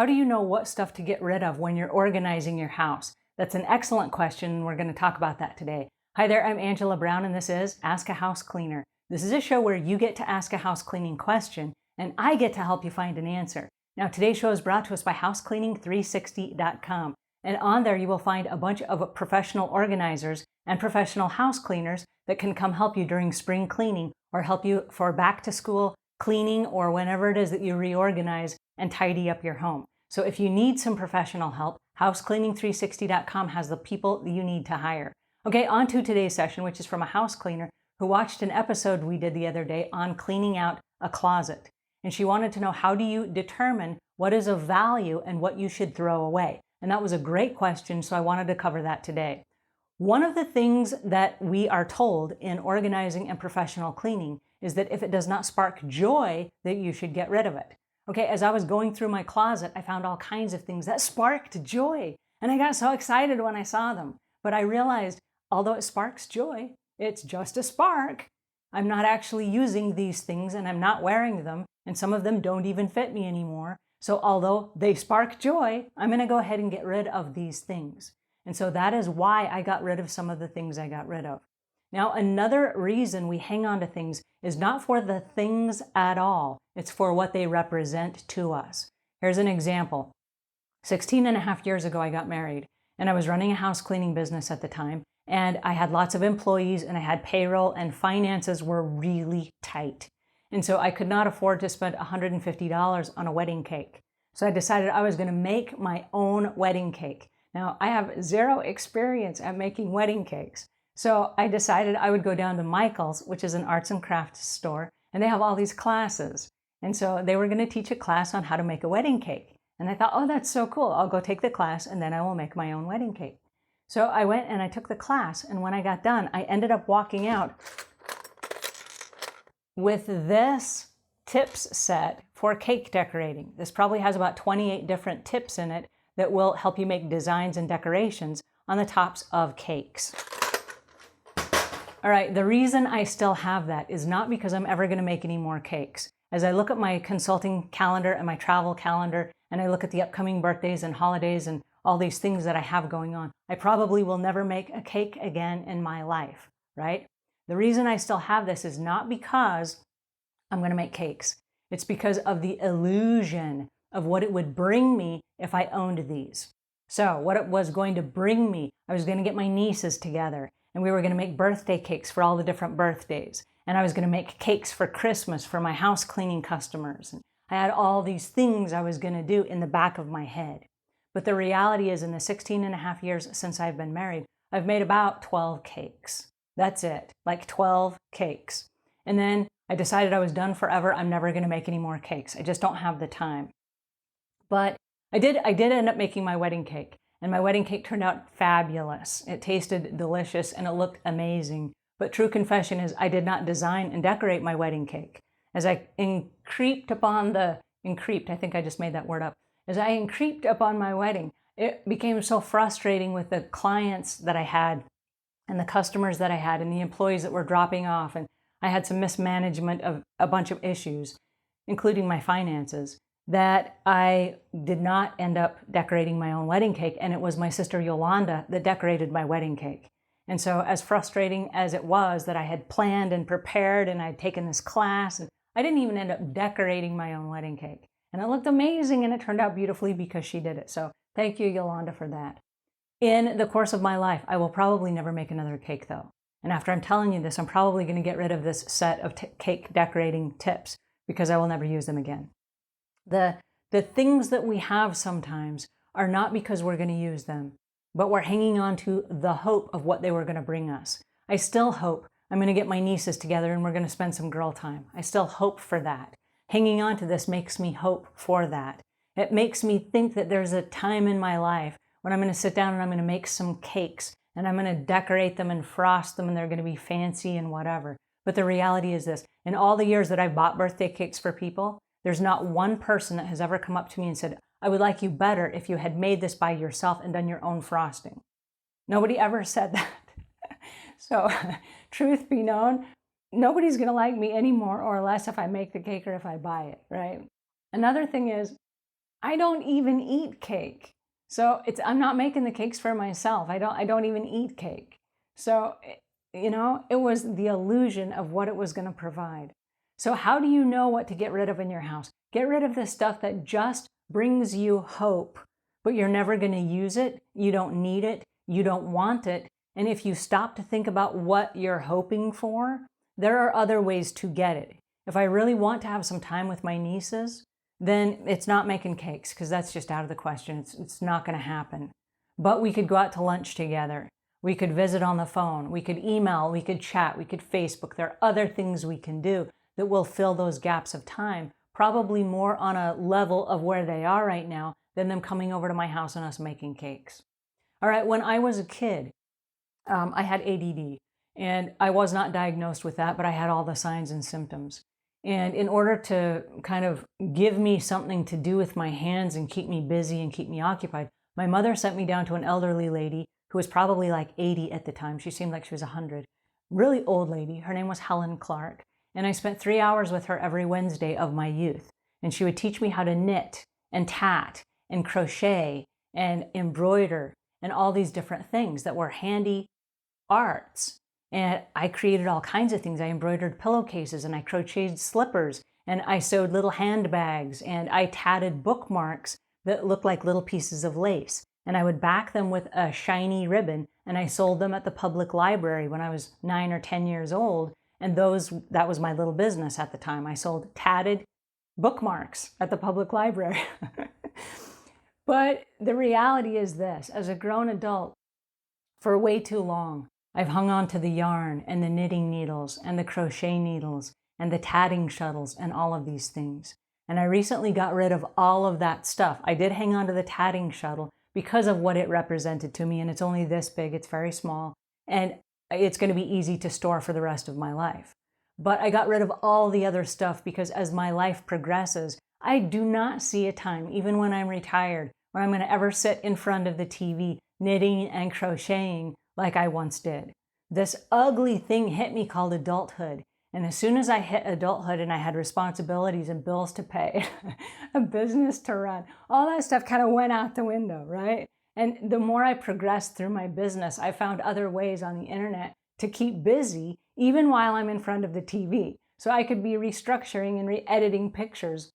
How do you know what stuff to get rid of when you're organizing your house? That's an excellent question. We're going to talk about that today. Hi there, I'm Angela Brown, and this is Ask a House Cleaner. This is a show where you get to ask a house cleaning question, and I get to help you find an answer. Now, today's show is brought to us by housecleaning360.com. And on there, you will find a bunch of professional organizers and professional house cleaners that can come help you during spring cleaning or help you for back to school cleaning or whenever it is that you reorganize and tidy up your home. So if you need some professional help, housecleaning360.com has the people that you need to hire. Okay, on to today's session, which is from a house cleaner who watched an episode we did the other day on cleaning out a closet. And she wanted to know, how do you determine what is of value and what you should throw away? And that was a great question, so I wanted to cover that today. One of the things that we are told in organizing and professional cleaning is that if it does not spark joy, that you should get rid of it. Okay, as I was going through my closet, I found all kinds of things that sparked joy. And I got so excited when I saw them. But I realized, although it sparks joy, it's just a spark. I'm not actually using these things and I'm not wearing them. And some of them don't even fit me anymore. So although they spark joy, I'm going to go ahead and get rid of these things. And so that is why I got rid of some of the things I got rid of. Now, another reason we hang on to things is not for the things at all. It's for what they represent to us. Here's an example. 16 and a half years ago, I got married, and I was running a house cleaning business at the time, and I had lots of employees, and I had payroll, and finances were really tight. And so I could not afford to spend $150 on a wedding cake. So I decided I was going to make my own wedding cake. Now, I have zero experience at making wedding cakes. So I decided I would go down to Michael's, which is an arts and crafts store, and they have all these classes. And so they were going to teach a class on how to make a wedding cake. And I thought, oh, that's so cool. I'll go take the class and then I will make my own wedding cake. So I went and I took the class. And when I got done, I ended up walking out with this tips set for cake decorating. This probably has about 28 different tips in it that will help you make designs and decorations on the tops of cakes. All right, the reason I still have that is not because I'm ever going to make any more cakes. As I look at my consulting calendar and my travel calendar, and I look at the upcoming birthdays and holidays and all these things that I have going on, I probably will never make a cake again in my life, right? The reason I still have this is not because I'm going to make cakes. It's because of the illusion of what it would bring me if I owned these. So what it was going to bring me, I was going to get my nieces together, and we were going to make birthday cakes for all the different birthdays. And I was going to make cakes for Christmas for my house cleaning customers. And I had all these things I was going to do in the back of my head. But the reality is, in the 16 and a half years since I've been married, I've made about 12 cakes. That's it, like 12 cakes. And then I decided I was done forever. I'm never going to make any more cakes. I just don't have the time. But I did end up making my wedding cake. And my wedding cake turned out fabulous. It tasted delicious and it looked amazing. But true confession is I did not design and decorate my wedding cake. As I increeped upon I think I just made that word up. As I increeped upon my wedding, it became so frustrating with the clients that I had and the customers that I had and the employees that were dropping off. And I had some mismanagement of a bunch of issues, including my finances, that I did not end up decorating my own wedding cake. And it was my sister Yolanda that decorated my wedding cake. And so as frustrating as it was that I had planned and prepared and I'd taken this class, and I didn't even end up decorating my own wedding cake. And it looked amazing and it turned out beautifully because she did it. So thank you, Yolanda, for that. In the course of my life, I will probably never make another cake though. And after I'm telling you this, I'm probably going to get rid of this set of cake decorating tips because I will never use them again. The things that we have sometimes are not because we're going to use them, but we're hanging on to the hope of what they were going to bring us. I still hope I'm going to get my nieces together and we're going to spend some girl time. I still hope for that. Hanging on to this makes me hope for that. It makes me think that there's a time in my life when I'm going to sit down and I'm going to make some cakes and I'm going to decorate them and frost them and they're going to be fancy and whatever. But the reality is this, in all the years that I've bought birthday cakes for people, there's not one person that has ever come up to me and said, I would like you better if you had made this by yourself and done your own frosting. Nobody ever said that. So, truth be known, nobody's going to like me any more or less if I make the cake or if I buy it, right? Another thing is, I don't even eat cake. So I'm not making the cakes for myself. I don't even eat cake. So, it was the illusion of what it was going to provide. So how do you know what to get rid of in your house? Get rid of the stuff that just brings you hope, but you're never going to use it. You don't need it. You don't want it. And if you stop to think about what you're hoping for, there are other ways to get it. If I really want to have some time with my nieces, then it's not making cakes, because that's just out of the question. It's not going to happen. But we could go out to lunch together. We could visit on the phone. We could email. We could chat. We could Facebook. There are other things we can do that will fill those gaps of time, probably more on a level of where they are right now than them coming over to my house and us making cakes. All right, when I was a kid, I had ADD, and I was not diagnosed with that, but I had all the signs and symptoms. And in order to kind of give me something to do with my hands and keep me busy and keep me occupied, my mother sent me down to an elderly lady who was probably like 80 at the time. She seemed like she was 100. Really old lady. Her name was Helen Clark. And I spent 3 hours with her every Wednesday of my youth. And she would teach me how to knit and tat and crochet and embroider and all these different things that were handy arts. And I created all kinds of things. I embroidered pillowcases, and I crocheted slippers, and I sewed little handbags, and I tatted bookmarks that looked like little pieces of lace. And I would back them with a shiny ribbon, and I sold them at the public library when I was 9 or 10 years old. And that was my little business at the time. I sold tatted bookmarks at the public library. But the reality is this: as a grown adult, for way too long, I've hung on to the yarn and the knitting needles and the crochet needles and the tatting shuttles and all of these things. And I recently got rid of all of that stuff. I did hang on to the tatting shuttle because of what it represented to me, and it's only this big, it's very small, and it's going to be easy to store for the rest of my life. But I got rid of all the other stuff because as my life progresses, I do not see a time, even when I'm retired, when I'm going to ever sit in front of the TV knitting and crocheting like I once did. This ugly thing hit me called adulthood. And as soon as I hit adulthood and I had responsibilities and bills to pay, a business to run, all that stuff kind of went out the window, right? And the more I progressed through my business, I found other ways on the internet to keep busy, even while I'm in front of the TV. So I could be restructuring and re-editing pictures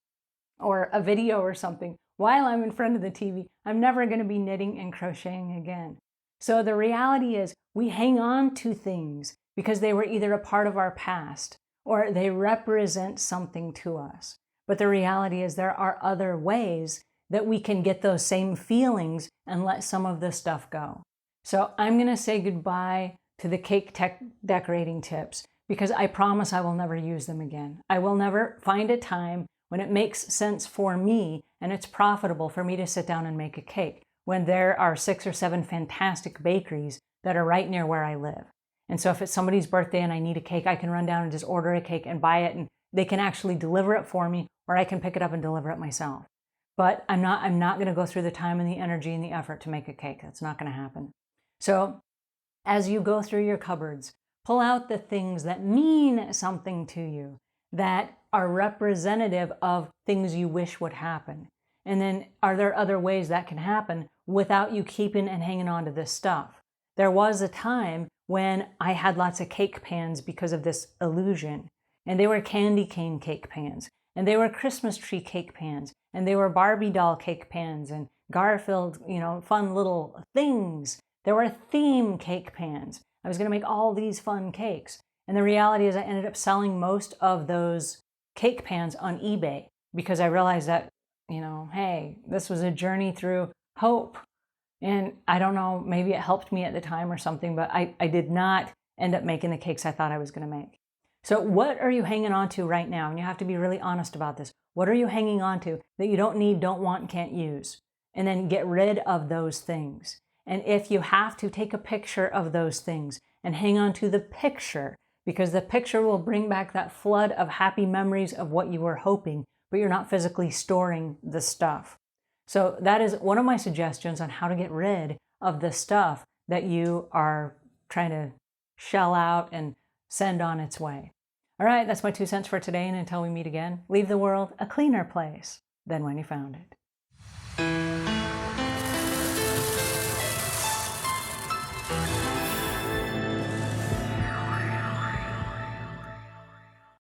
or a video or something while I'm in front of the TV. I'm never going to be knitting and crocheting again. So the reality is we hang on to things because they were either a part of our past or they represent something to us. But the reality is there are other ways that we can get those same feelings and let some of this stuff go. So I'm going to say goodbye to the cake decorating tips because I promise I will never use them again. I will never find a time when it makes sense for me and it's profitable for me to sit down and make a cake, when there are 6 or 7 fantastic bakeries that are right near where I live. And so if it's somebody's birthday and I need a cake, I can run down and just order a cake and buy it, and they can actually deliver it for me, or I can pick it up and deliver it myself. But I'm not going to go through the time and the energy and the effort to make a cake. That's not going to happen. So as you go through your cupboards, pull out the things that mean something to you, that are representative of things you wish would happen. And then are there other ways that can happen without you keeping and hanging on to this stuff? There was a time when I had lots of cake pans because of this illusion. And they were candy cane cake pans. And they were Christmas tree cake pans. And they were Barbie doll cake pans and Garfield, fun little things. There were theme cake pans. I was going to make all these fun cakes. And the reality is I ended up selling most of those cake pans on eBay because I realized that, hey, this was a journey through hope. And I don't know, maybe it helped me at the time or something, but I did not end up making the cakes I thought I was going to make. So what are you hanging on to right now? And you have to be really honest about this. What are you hanging on to that you don't need, don't want, can't use? And then get rid of those things. And if you have to, take a picture of those things and hang on to the picture, because the picture will bring back that flood of happy memories of what you were hoping, but you're not physically storing the stuff. So that is one of my suggestions on how to get rid of the stuff that you are trying to shell out and send on its way. All right, that's my 2 cents for today. And until we meet again, leave the world a cleaner place than when you found it. you.